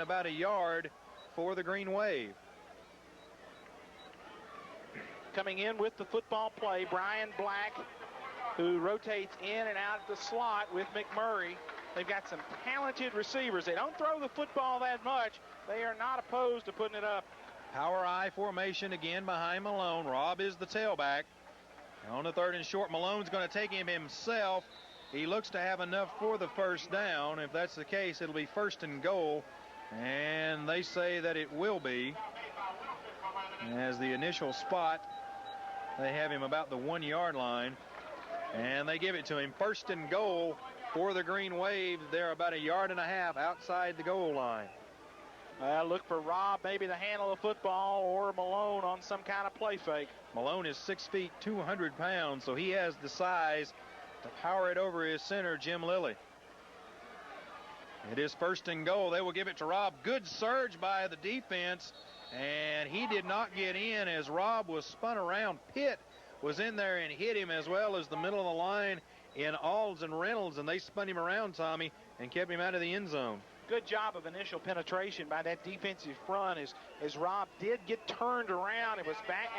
about a yard for the Green Wave. Coming in with the football play, Brian Black, who rotates in and out of the slot with McMurray. They've got some talented receivers. They don't throw the football that much. They are not opposed to putting it up. Power I formation again behind Malone. Rob is the tailback. On the 3rd and short, Malone's going to take him himself. He looks to have enough for the first down. If that's the case, it'll be 1st and goal. And they say that it will be. As the initial spot, they have him about the 1-yard line. And they give it to him. 1st and goal for the Green Wave. They're about 1.5 yards outside the goal line. Look for Rob maybe to handle the football, or Malone on some kind of play fake. Malone is 6 feet, 200 pounds, so he has the size to power it over his center, Jim Lilly. It is 1st and goal. They will give it to Rob. Good surge by the defense, and he did not get in as Rob was spun around. Pitt was in there and hit him, as well as the middle of the line in Alds and Reynolds, and they spun him around, Tommy, and kept him out of the end zone. Good job of initial penetration by that defensive front as Rob did get turned around. It was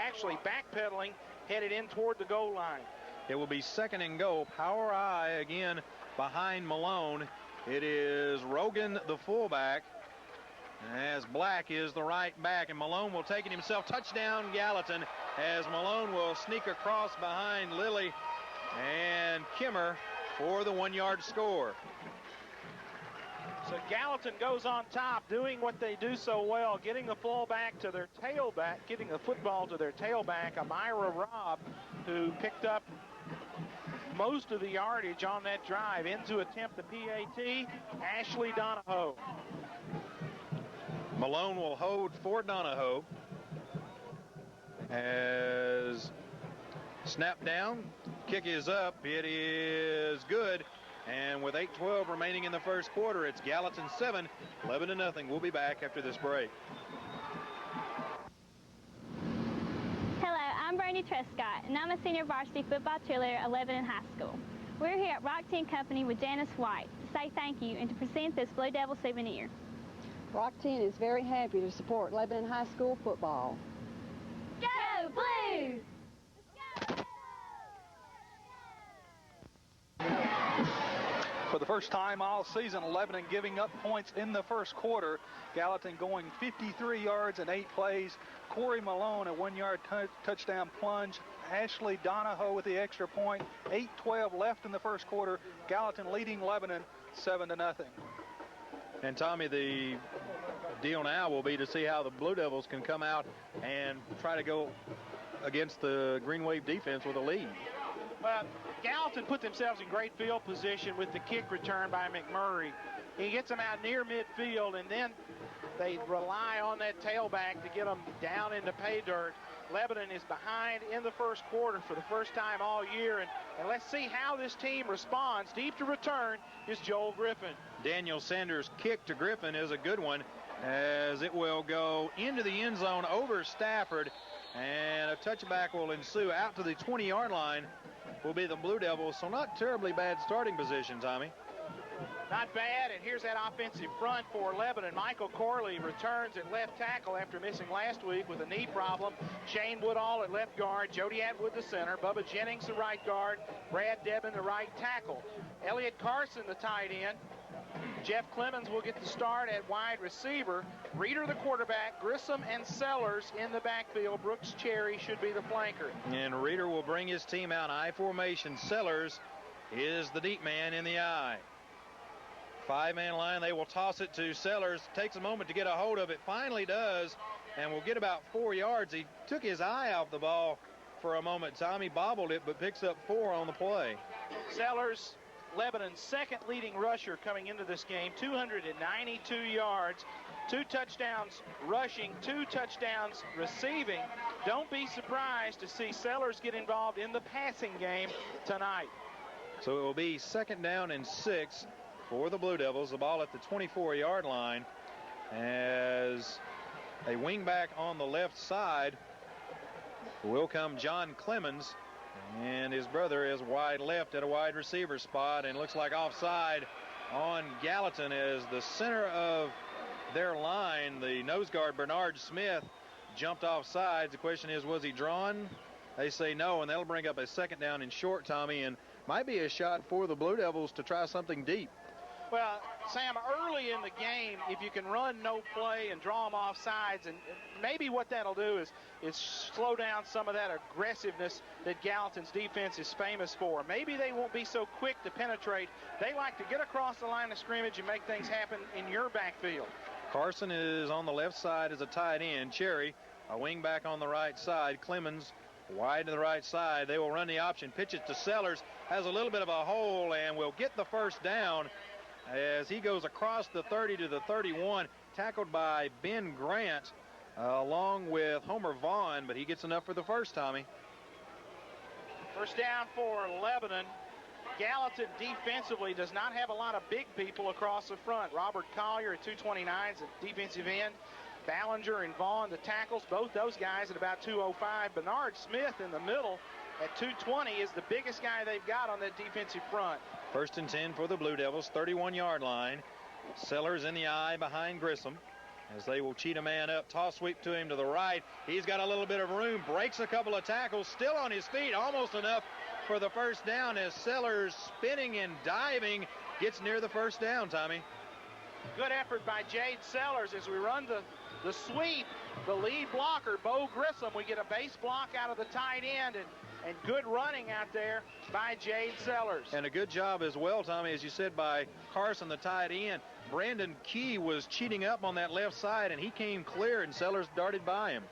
actually backpedaling, headed in toward the goal line. It will be 2nd and goal. Power I again behind Malone. It is Rogan, the fullback, as Black is the right back, and Malone will take it himself. Touchdown Gallatin, as Malone will sneak across behind Lilly and Kimmer for the 1-yard score. So Gallatin goes on top, doing what they do so well, getting the fullback to their tailback, getting the football to their tailback, Amira Robb, who picked up most of the yardage on that drive. In to attempt the PAT, Ashley Donahoe. Malone will hold for Donahoe. As snap down, kick is up, it is good. And with 8:12 remaining in the first quarter, it's Gallatin 7, Lebanon nothing. We'll be back after this break. Hello, I'm Bernie Trescott, and I'm a senior varsity football cheerleader at Lebanon High School. We're here at Rock 10 Company with Janice White to say thank you and to present this Blue Devil souvenir. Rock 10 is very happy to support Lebanon High School football. Go Blues! For the first time all season, Lebanon giving up points in the first quarter. Gallatin going 53 yards in 8 plays. Corey Malone, a 1-yard touchdown plunge. Ashley Donahoe with the extra point. 8:12 left in the first quarter. Gallatin leading Lebanon 7-0. And Tommy, the deal now will be to see how the Blue Devils can come out and try to go against the Green Wave defense with a lead. Well, Gallatin put themselves in great field position with the kick return by McMurray. He gets them out near midfield, and then they rely on that tailback to get them down into pay dirt. Lebanon is behind in the first quarter for the first time all year, and let's see how this team responds. Deep to return is Joel Griffin. Daniel Sanders' kick to Griffin is a good one, as it will go into the end zone over Stafford, and a touchback will ensue. Out to the 20-yard line will be the Blue Devils, so not terribly bad starting position, Tommy. Not bad, and here's that offensive front for Lebanon. Michael Corley returns at left tackle after missing last week with a knee problem. Shane Woodall at left guard, Jody Atwood the center, Bubba Jennings the right guard, Brad Debin the right tackle. Elliott Carson the tight end. Jeff Clemens will get the start at wide receiver. Reeder the quarterback, Grissom and Sellers in the backfield. Brooks Cherry should be the flanker. And Reeder will bring his team out I formation. Sellers is the deep man in the I. 5-man line. They will toss it to Sellers. Takes a moment to get a hold of it. Finally does, and will get about 4 yards. He took his eye off the ball for a moment. Tommy bobbled it, but picks up 4 on the play. Sellers, Lebanon's second leading rusher coming into this game, 292 yards, 2 touchdowns rushing, 2 touchdowns receiving. Don't be surprised to see Sellers get involved in the passing game tonight. So it will be 2nd down and 6 for the Blue Devils. The ball at the 24-yard line, as a wingback on the left side will come John Clemens, and his brother is wide left at a wide receiver spot, and looks like offside on Gallatin, as the center of their line. The nose guard, Bernard Smith, jumped off sides. The question is, was he drawn? They say no, and that'll bring up a second down and short, Tommy, and might be a shot for the Blue Devils to try something deep. Well, Sam, early in the game, if you can run no play and draw them off sides, and maybe what that'll do is slow down some of that aggressiveness that Gallatin's defense is famous for. Maybe they won't be so quick to penetrate. They like to get across the line of scrimmage and make things happen in your backfield. Carson is on the left side as a tight end. Cherry, a wing back on the right side. Clemens wide to the right side. They will run the option. Pitch it to Sellers. Has a little bit of a hole and will get the first down as he goes across the 30 to the 31. Tackled by Ben Grant along with Homer Vaughn, but he gets enough for the first, Tommy. First down for Lebanon. Gallatin defensively does not have a lot of big people across the front. Robert Collier at 229 is a defensive end. Ballinger and Vaughn the tackles, both those guys at about 205. Bernard Smith in the middle at 220 is the biggest guy they've got on that defensive front. First and 10 for the Blue Devils, 31-yard line. Sellers in the eye behind Grissom as they will cheat a man up. Toss sweep to him to the right. He's got a little bit of room, breaks a couple of tackles, still on his feet, almost enough for the first down as Sellers spinning and diving gets near the first down, Tommy. Good effort by Jade Sellers as we run the sweep. The lead blocker, Bo Grissom, we get a base block out of the tight end and good running out there by Jade Sellers. And a good job as well, Tommy, as you said, by Carson, the tight end. Brandon Key was cheating up on that left side, and he came clear, and Sellers darted by him.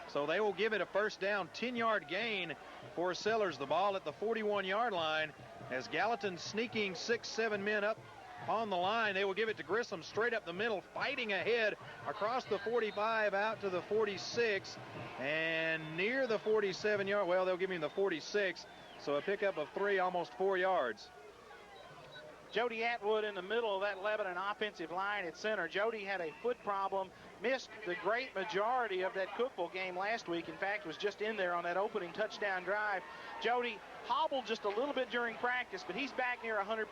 So they will give it a first down, 10-yard gain for Sellers. The ball at the 41-yard line as Gallatin sneaking 6-7 men up on the line. They will give it to Grissom straight up the middle, fighting ahead across the 45 out to the 46 and near the 47-yard. Well, they'll give him the 46, so a pickup of 3, almost 4 yards. Jody Atwood in the middle of that Lebanon offensive line at center. Jody had a foot problem, missed the great majority of that Cookeville game last week. In fact, was just in there on that opening touchdown drive. Jody hobbled just a little bit during practice, but he's back near 100%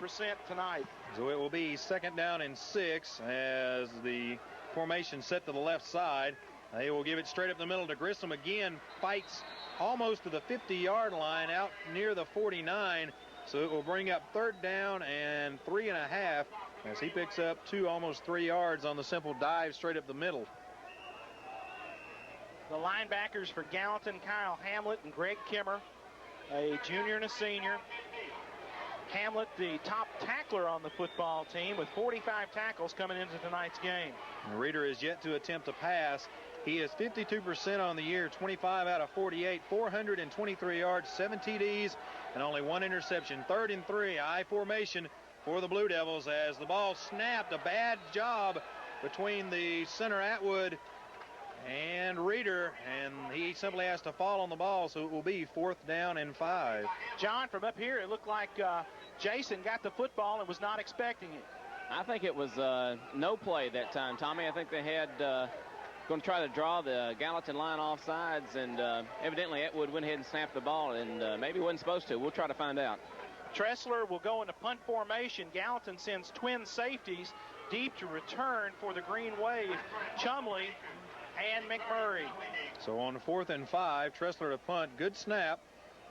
tonight. So it will be second down and 6 as the formation set to the left side. They will give it straight up the middle to Grissom. Again, fights almost to the 50-yard line out near the 49. So it will bring up third down and 3.5 as he picks up 2, almost 3 yards on the simple dive straight up the middle. The linebackers for Gallatin, Kyle Hamlet and Greg Kimmer, a junior and a senior. Hamlet, the top tackler on the football team with 45 tackles coming into tonight's game. And Reeder is yet to attempt a pass. He is 52% on the year, 25 out of 48, 423 yards, 7 TDs, and only 1 interception. 3rd and 3, I formation for the Blue Devils as the ball snapped. A bad job between the center Atwood and Reeder, and he simply has to fall on the ball, so it will be 4th down and 5. John, from up here, it looked like Jason got the football and was not expecting it. I think it was no play that time, Tommy. I think they had going to try to draw the Gallatin line off sides, and evidently Atwood went ahead and snapped the ball, and maybe wasn't supposed to. We'll try to find out. Tressler will go into punt formation. Gallatin sends twin safeties deep to return for the Green Wave, Chumley and McMurray. So on 4th and 5, Tressler to punt. Good snap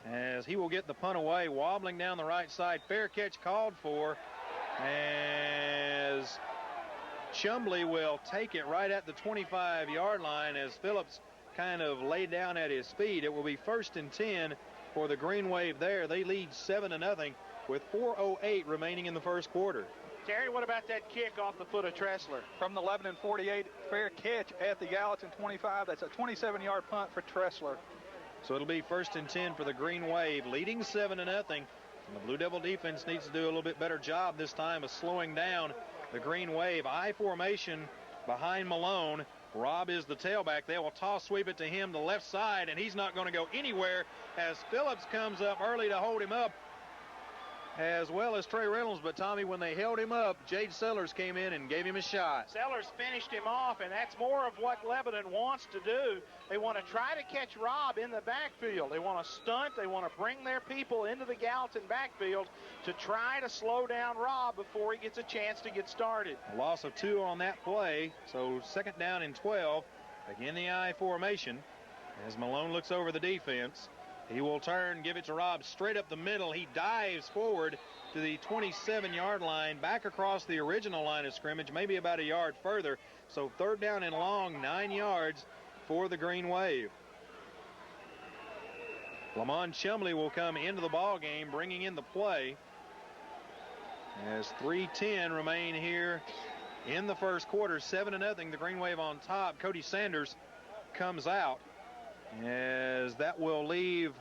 as he will get the punt away, wobbling down the right side. Fair catch called for as Chumley will take it right at the 25-yard line as Phillips kind of laid down at his feet. It will be 1st and 10 for the Green Wave there. They lead 7-0 with 4:08 remaining in the first quarter. Terry, what about that kick off the foot of Tressler? From the Lebanon 48, fair catch at the Gallatin 25. That's a 27-yard punt for Tressler. So it'll be 1st and 10 for the Green Wave, leading 7-0. And the Blue Devil defense needs to do a little bit better job this time of slowing down the Green Wave. I formation behind Malone. Rob is the tailback. They will toss sweep it to him, the left side, and he's not going to go anywhere as Phillips comes up early to hold him up. as well as Trey Reynolds, but Tommy, when they held him up, Jade Sellers came in and gave him a shot. Sellers finished him off, and that's more of what Lebanon wants to do. They want to try to catch Rob in the backfield. They want to stunt. They want to bring their people into the Gallatin backfield to try to slow down Rob before he gets a chance to get started. A loss of 2 on that play, so 2nd down and 12. Again, the I formation as Malone looks over the defense. He will turn, give it to Rob straight up the middle. He dives forward to the 27-yard line, back across the original line of scrimmage, maybe about a yard further. So 3rd down and long, 9 yards for the Green Wave. Lamont Chumley will come into the ball game, bringing in the play as 3:10 remain here in the first quarter. 7-0, the Green Wave on top. Cody Sanders comes out, as that will leave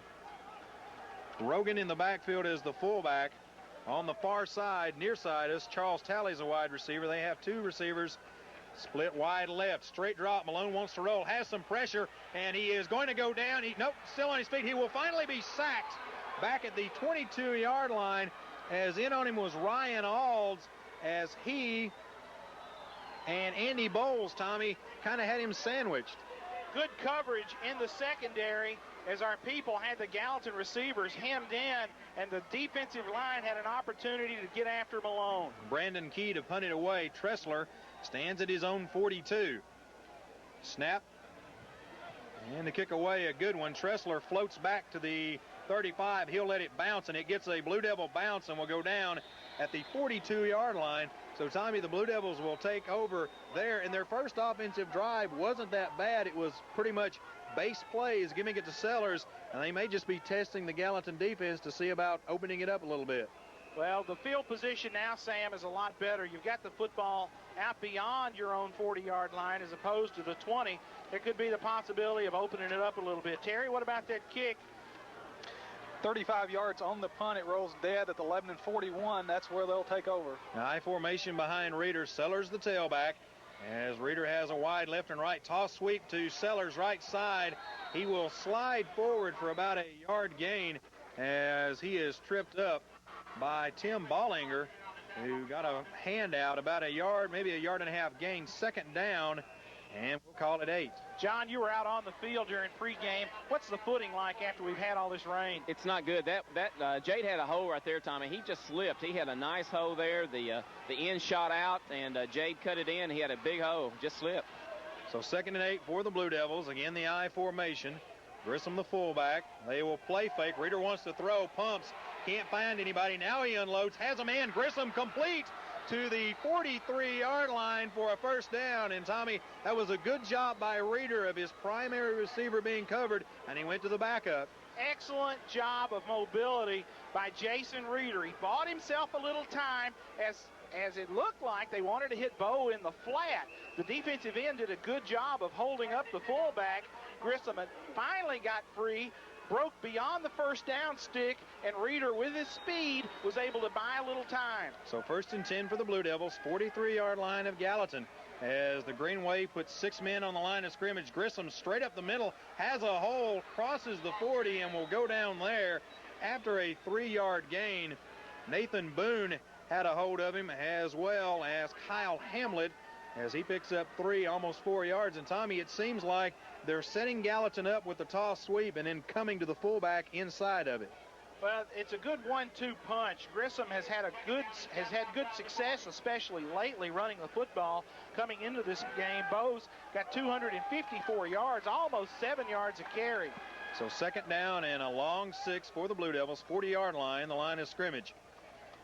Rogan in the backfield as the fullback. On the far side, near side us, Charles Talley's a wide receiver. They have 2 receivers split wide left. Straight drop. Malone wants to roll, has some pressure, and he is going to go down. Nope, still on his feet. He will finally be sacked back at the 22-yard line, as in on him was Ryan Alds, as he and Andy Bowles, Tommy, kind of had him sandwiched. Good coverage in the secondary as our people had the Gallatin receivers hemmed in, and the defensive line had an opportunity to get after Malone. Brandon Key to punt it away. Tressler stands at his own 42. Snap. And to kick away, a good one. Tressler floats back to the 35. He'll let it bounce, and it gets a Blue Devil bounce and will go down at the 42-yard line. So, Tommy, the Blue Devils will take over there. And their first offensive drive wasn't that bad. It was pretty much base plays, giving it to Sellers, and they may just be testing the Gallatin defense to see about opening it up a little bit. Well, the field position now, Sam, is a lot better. You've got the football out beyond your own 40-yard line as opposed to the 20. There could be the possibility of opening it up a little bit. Terry, what about that kick? 35 yards on the punt. It rolls dead at the 11 and 41. That's where they'll take over. I formation behind Reeder. Sellers the tailback, as Reeder has a wide left and right toss sweep to Sellers' right side. He will slide forward for about a yard gain as he is tripped up by Tim Ballinger, who got a handout about a yard, maybe a yard and a half gain. 2nd down, and we'll call it 8. John, you were out on the field during pregame. What's the footing like after we've had all this rain? It's not good. Jade had a hole right there, Tommy. He just slipped. He had a nice hole there. The end shot out, and Jade cut it in. He had a big hole. Just slipped. So 2nd and 8 for the Blue Devils. Again, the I formation. Grissom the fullback. They will play fake. Reeder wants to throw, pumps, can't find anybody. Now he unloads, has a man. Grissom complete to the 43-yard line for a 1st down. And, Tommy, that was a good job by Reeder of his primary receiver being covered, and he went to the backup. Excellent job of mobility by Jason Reeder. He bought himself a little time as it looked like they wanted to hit Bo in the flat. The defensive end did a good job of holding up the fullback. Grissom finally got free, broke beyond the 1st down stick, and Reeder, with his speed, was able to buy a little time. So 1st and 10 for the Blue Devils, 43-yard line of Gallatin, as the Green Wave puts 6 men on the line of scrimmage. Grissom straight up the middle, has a hole, crosses the 40, and will go down there after a 3-yard gain. Nathan Boone had a hold of him, as well as Kyle Hamlet, as he picks up 3, almost 4 yards. And, Tommy, it seems like they're setting Gallatin up with the toss sweep and then coming to the fullback inside of it. Well, it's a good 1-2 punch. Grissom has had good success, especially lately, running the football coming into this game. Bo's got 254 yards, almost 7 yards a carry. So 2nd down and a long 6 for the Blue Devils, 40-yard line, the line of scrimmage.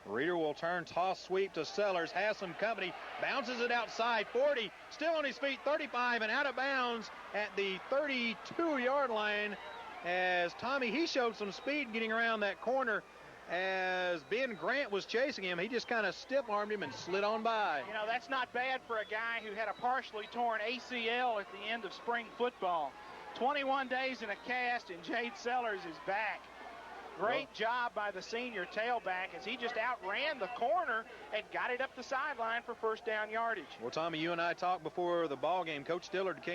Reeder will turn, toss sweep to Sellers, has some company, bounces it outside, 40, still on his feet, 35, and out of bounds at the 32-yard line. As Tommy, he showed some speed getting around that corner. As Ben Grant was chasing him, he just kind of stiff-armed him and slid on by. You know, that's not bad for a guy who had a partially torn ACL at the end of spring football. 21 days in a cast, and Jade Sellers is back. Great job by the senior tailback as he just outran the corner and got it up the sideline for 1st down yardage. Well, Tommy, you and I talked before the ball game. Coach Dillard came